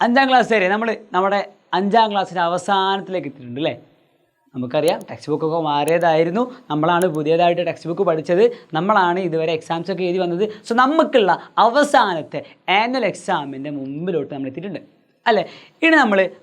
അഞ്ചാം ക്ലാസ് വരെ നമ്മുടെ അഞ്ചാം ക്ലാസ്സിൻ്റെ അവസാനത്തിലേക്ക് എത്തിയിട്ടുണ്ട് അല്ലേ. നമുക്കറിയാം ടെക്സ്റ്റ് ബുക്കൊക്കെ മാറിയതായിരുന്നു, നമ്മളാണ് പുതിയതായിട്ട് ടെക്സ്റ്റ് ബുക്ക് പഠിച്ചത്, നമ്മളാണ് ഇതുവരെ എക്സാംസ് ഒക്കെ എഴുതി വന്നത്. സോ നമുക്കുള്ള അവസാനത്തെ ആനുവൽ എക്സാമിൻ്റെ മുമ്പിലോട്ട് നമ്മൾ എത്തിയിട്ടുണ്ട് അല്ലേ. ഇനി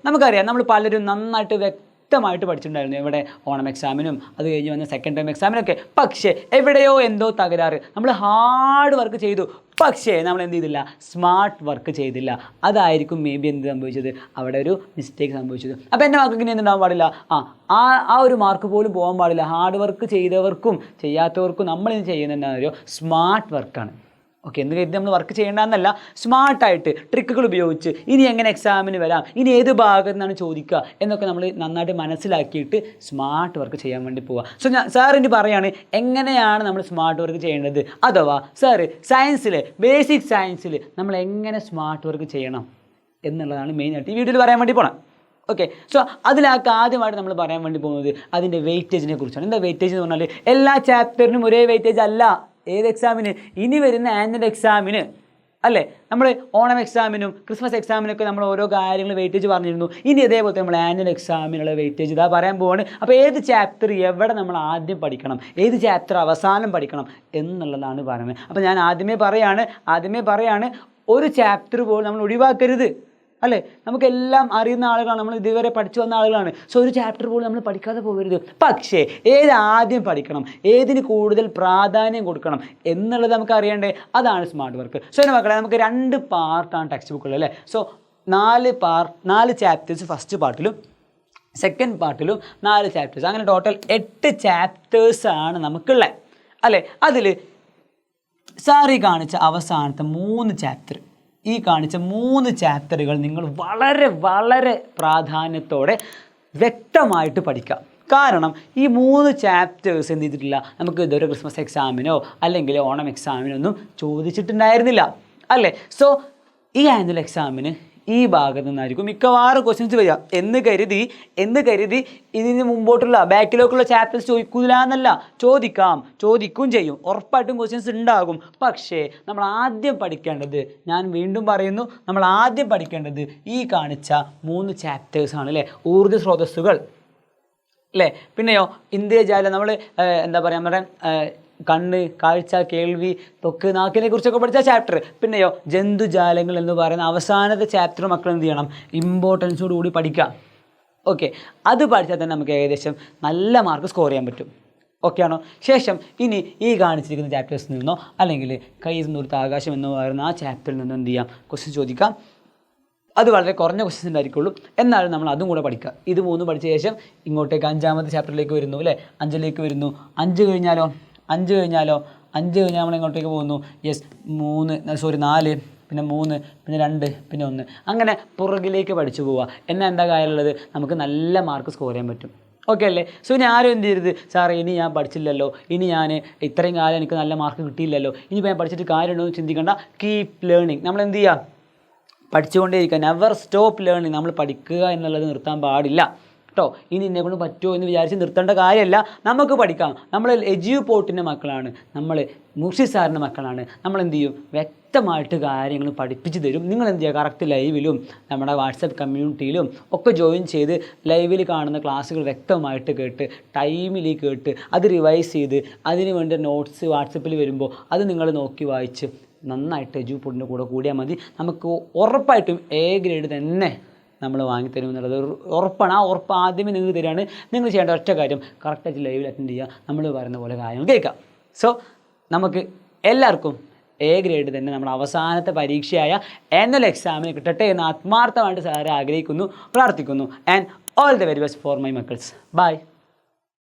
നമുക്കറിയാം നമ്മൾ പലരും നന്നായിട്ട് വ്യക്തമായിട്ട് പഠിച്ചിട്ടുണ്ടായിരുന്നു ഇവിടെ ഓണം എക്സാമിനും അത് കഴിഞ്ഞ് വന്ന സെക്കൻഡ് ടൈം എക്സാമിനൊക്കെ. പക്ഷേ എവിടെയോ എന്തോ തകരാറ്, നമ്മൾ ഹാർഡ് വർക്ക് ചെയ്തു, പക്ഷേ നമ്മൾ എന്ത് ചെയ്തില്ല, സ്മാർട്ട് വർക്ക് ചെയ്തില്ല. അതായിരിക്കും മേ ബി എന്ത് സംഭവിച്ചത്, അവിടെ ഒരു മിസ്റ്റേക്ക് സംഭവിച്ചത്. അപ്പോൾ എൻ്റെ മാർക്ക് ഇങ്ങനെ എന്തുണ്ടാകാൻ പാടില്ല, ആ ഒരു മാർക്ക് പോലും പോകാൻ പാടില്ല. ഹാർഡ് വർക്ക് ചെയ്തവർക്കും ചെയ്യാത്തവർക്കും നമ്മളിന്ന് ചെയ്യുന്നത് എന്താണെന്നറിയോ, സ്മാർട്ട് വർക്കാണ്. ഓക്കെ, എന്ന് കരുതി നമ്മൾ വർക്ക് ചെയ്യേണ്ടതെന്നല്ല, സ്മാർട്ടായിട്ട് ട്രിക്കുകൾ ഉപയോഗിച്ച് ഇനി എങ്ങനെ എക്സാമിന് വരാം, ഇനി ഏത് ഭാഗത്തു നിന്നാണ് ചോദിക്കുക എന്നൊക്കെ നമ്മൾ നന്നായിട്ട് മനസ്സിലാക്കിയിട്ട് സ്മാർട്ട് വർക്ക് ചെയ്യാൻ വേണ്ടി പോവുക. സോ സാറിന് പറയുകയാണ് എങ്ങനെയാണ് നമ്മൾ സ്മാർട്ട് വർക്ക് ചെയ്യേണ്ടത്, അഥവാ സാറ് സയൻസിൽ ബേസിക് സയൻസിൽ നമ്മൾ എങ്ങനെ സ്മാർട്ട് വർക്ക് ചെയ്യണം എന്നുള്ളതാണ് മെയിനായിട്ട് ഈ വീഡിയോയിൽ പറയാൻ വേണ്ടി പോകണം. ഓക്കെ, സോ അതിലൊക്കെ ആദ്യമായിട്ട് നമ്മൾ പറയാൻ വേണ്ടി പോകുന്നത് അതിൻ്റെ വെയിറ്റേജിനെ കുറിച്ചാണ്. എന്താ വെയിറ്റേജ് എന്ന് പറഞ്ഞാൽ എല്ലാ ചാപ്റ്ററിനും ഒരേ വെയിറ്റേജ് അല്ല. ഏത് എക്സാമിന്, ഇനി വരുന്ന ആനുവൽ എക്സാമിന് അല്ലേ, നമ്മൾ ഓണം എക്സാമിനും ക്രിസ്മസ് എക്സാമിനൊക്കെ നമ്മൾ ഓരോ കാര്യങ്ങൾ വെയിറ്റേജ് പറഞ്ഞിരുന്നു. ഇനി അതേപോലെ നമ്മൾ ആനുവൽ എക്സാമിനുള്ള വെയിറ്റേജ് ഇതാ പറയാൻ പോവാണ്. അപ്പോൾ ഏത് ചാപ്റ്റർ എവിടെ നമ്മൾ ആദ്യം പഠിക്കണം, ഏത് ചാപ്റ്റർ അവസാനം പഠിക്കണം എന്നുള്ളതാണ് പറയുന്നത്. അപ്പോൾ ഞാൻ ആദ്യമേ പറയാണ് ഒരു ചാപ്റ്റർ പോലും നമ്മൾ ഒഴിവാക്കരുത് അല്ലേ. നമുക്കെല്ലാം അറിയുന്ന ആളുകളാണ്, നമ്മൾ ഇതുവരെ പഠിച്ചു വന്ന ആളുകളാണ്. സോ ഒരു ചാപ്റ്റർ പോലും നമ്മൾ പഠിക്കാതെ പോകരുത്. പക്ഷേ ഏത് ആദ്യം പഠിക്കണം, ഏതിന് കൂടുതൽ പ്രാധാന്യം കൊടുക്കണം എന്നുള്ളത് നമുക്ക് അറിയണ്ടേ, അതാണ് സ്മാർട്ട് വർക്ക്. സോ എൻ്റെ മക്കളെ, നമുക്ക് 2 പാർട്ടാണ് ടെക്സ്റ്റ് ബുക്കുള്ളത് അല്ലേ. സോ 4 ചാപ്റ്റേഴ്സ് ഫസ്റ്റ് പാർട്ടിലും സെക്കൻഡ് പാർട്ടിലും 4 ചാപ്റ്റേഴ്സ്, അങ്ങനെ ടോട്ടൽ 8 ചാപ്റ്റേഴ്സാണ് നമുക്കുള്ളത് അല്ലേ. അതിൽ സാറി കാണിച്ച അവസാനത്തെ 3 ചാപ്റ്റർ, ഈ കാണിച്ച 3 ചാപ്റ്ററുകൾ നിങ്ങൾ വളരെ വളരെ പ്രാധാന്യത്തോടെ വ്യക്തമായിട്ട് പഠിക്കുക. കാരണം ഈ 3 ചാപ്റ്റേഴ്സ് എന്ത് ചെയ്തിട്ടില്ല, നമുക്ക് ഇതൊരു ക്രിസ്മസ് എക്സാമിനോ അല്ലെങ്കിൽ ഓണം എക്സാമിനോ ഒന്നും ചോദിച്ചിട്ടുണ്ടായിരുന്നില്ല അല്ലേ. സോ ഈ ആനുവൽ എക്സാമിന് ഈ ഭാഗത്തു നിന്നായിരിക്കും മിക്കവാറും ക്വസ്റ്റ്യൻസ് വരിക എന്ന് കരുതി ഇതിന് മുമ്പോട്ടുള്ള ബാക്കിലേക്കുള്ള ചാപ്റ്റേഴ്സ് ചോദിക്കില്ല എന്നല്ല, ചോദിക്കും ചെയ്യും, ഉറപ്പായിട്ടും ക്വസ്റ്റ്യൻസ് ഉണ്ടാകും. പക്ഷേ നമ്മൾ ആദ്യം പഠിക്കേണ്ടത്, ഞാൻ വീണ്ടും പറയുന്നു, നമ്മൾ ആദ്യം പഠിക്കേണ്ടത് ഈ കാണിച്ച 3 ചാപ്റ്റേഴ്സാണ് അല്ലേ. ഊർജ്ജ സ്രോതസ്സുകൾ അല്ലേ, പിന്നെയോ ഇന്ദ്രിയജാലം, നമ്മൾ എന്താ പറയുക, നമ്മുടെ കണ്ണ്, കാഴ്ച, കേൾവി, ത്വക്ക്, നാക്കിനെ കുറിച്ചൊക്കെ പഠിച്ച ചാപ്റ്റർ. പിന്നെയോ ജന്തുജാലങ്ങൾ എന്ന് പറയുന്ന അവസാനത്തെ ചാപ്റ്റർ മക്കൾ എന്ത് ചെയ്യണം, ഇമ്പോർട്ടൻസോടുകൂടി പഠിക്കുക. ഓക്കെ, അത് പഠിച്ചാൽ തന്നെ നമുക്ക് ഏകദേശം നല്ല മാർക്ക് സ്കോർ ചെയ്യാൻ പറ്റും. ഓക്കെ ആണോ. ശേഷം ഇനി ഈ കാണിച്ചിരിക്കുന്ന ചാപ്റ്റേഴ്സിൽ നിന്നോ അല്ലെങ്കിൽ കയ്യിൽ നിന്നൊരു ആകാശം എന്ന് പറയുന്ന ആ ചാപ്റ്ററിൽ നിന്നോ എന്ത് ചെയ്യാം, ക്വസ്റ്റ്യൻ ചോദിക്കാം. അത് വളരെ കുറഞ്ഞ ക്വസ്റ്റ്യൻസ് ഉണ്ടായിരിക്കുള്ളൂ, എന്നാലും നമ്മൾ അതും കൂടെ പഠിക്കുക. ഇത് 3 പഠിച്ച ശേഷം ഇങ്ങോട്ടേക്ക് 5ാമത്തെ ചാപ്റ്ററിലേക്ക് വരുന്നു അല്ലേ, 5ലേക്ക് വരുന്നു. 5 കഴിഞ്ഞാൽ നമ്മൾ ഇങ്ങോട്ടേക്ക് പോകുന്നു. 4, പിന്നെ 3, പിന്നെ 2, പിന്നെ 1, അങ്ങനെ പുറകിലേക്ക് പഠിച്ചു പോവുക. എന്നാൽ എന്താ കാര്യമുള്ളത്, നമുക്ക് നല്ല മാർക്ക് സ്കോർ ചെയ്യാൻ പറ്റും. ഓക്കെ അല്ലേ. സോ ഇനി ആരും എന്ത് ചെയ്യരുത്, സാറേ ഇനി ഞാൻ പഠിച്ചില്ലല്ലോ, ഇനി ഞാൻ ഇത്രയും കാലം എനിക്ക് നല്ല മാർക്ക് കിട്ടിയില്ലല്ലോ, ഇനിയിപ്പോൾ ഞാൻ പഠിച്ചിട്ട് കാര്യമുണ്ടോ എന്ന് ചിന്തിക്കേണ്ട. കീപ് ലേണിങ്, നമ്മൾ എന്ത് ചെയ്യുക, പഠിച്ചുകൊണ്ടേയിരിക്കുക. Never stop learning. നമ്മൾ പഠിക്കുക എന്നുള്ളത് നിർത്താൻ പാടില്ല കേട്ടോ. ഇനി എന്നെക്കൊണ്ട് പറ്റുമോ എന്ന് വിചാരിച്ച് നിർത്തേണ്ട കാര്യമല്ല, നമുക്ക് പഠിക്കാം. നമ്മൾ എജ്യൂപോർട്ടിൻ്റെ മക്കളാണ്, നമ്മൾ മുർഷി സാറിൻ്റെ മക്കളാണ്. നമ്മൾ എന്ത് ചെയ്യും, വ്യക്തമായിട്ട് കാര്യങ്ങൾ പഠിപ്പിച്ച് തരും. നിങ്ങൾ എന്ത് ചെയ്യുക, കറക്റ്റ് ലൈവിലും നമ്മുടെ വാട്സപ്പ് കമ്മ്യൂണിറ്റിയിലും ഒക്കെ ജോയിൻ ചെയ്ത് ലൈവിൽ കാണുന്ന ക്ലാസ്സുകൾ വ്യക്തമായിട്ട് കേട്ട് ടൈമിൽ കേട്ട് അത് റിവൈസ് ചെയ്ത് അതിന് വേണ്ട നോട്ട്സ് വാട്സപ്പിൽ വരുമ്പോൾ അത് നിങ്ങൾ നോക്കി വായിച്ച് നന്നായിട്ട് എജ്യൂപോർട്ടിൻ്റെ കൂടെ കൂടിയാൽ മതി. നമുക്ക് ഉറപ്പായിട്ടും A ഗ്രേഡ് തന്നെ നമ്മൾ വാങ്ങിത്തരും എന്നുള്ളത് ഉറപ്പാണ്. ആ ഉറപ്പ് ആദ്യമേ നിങ്ങൾ തരികയാണ്. നിങ്ങൾ ചെയ്യേണ്ട ഒറ്റ കാര്യം, കറക്റ്റായിട്ട് ലൈവിൽ അറ്റൻഡ് ചെയ്യുക, നമ്മൾ പറയുന്ന പോലെ കാര്യങ്ങൾ കേൾക്കാം. സോ നമുക്ക് എല്ലാവർക്കും A ഗ്രേഡ് തന്നെ നമ്മൾ അവസാനത്തെ പരീക്ഷയായ ആനുവൽ എക്സാമിന് കിട്ടട്ടെ എന്ന് ആത്മാർത്ഥമായിട്ട് സാറെ ആഗ്രഹിക്കുന്നു, പ്രാർത്ഥിക്കുന്നു. And all the very best for my മക്കൾസ്. ബൈ.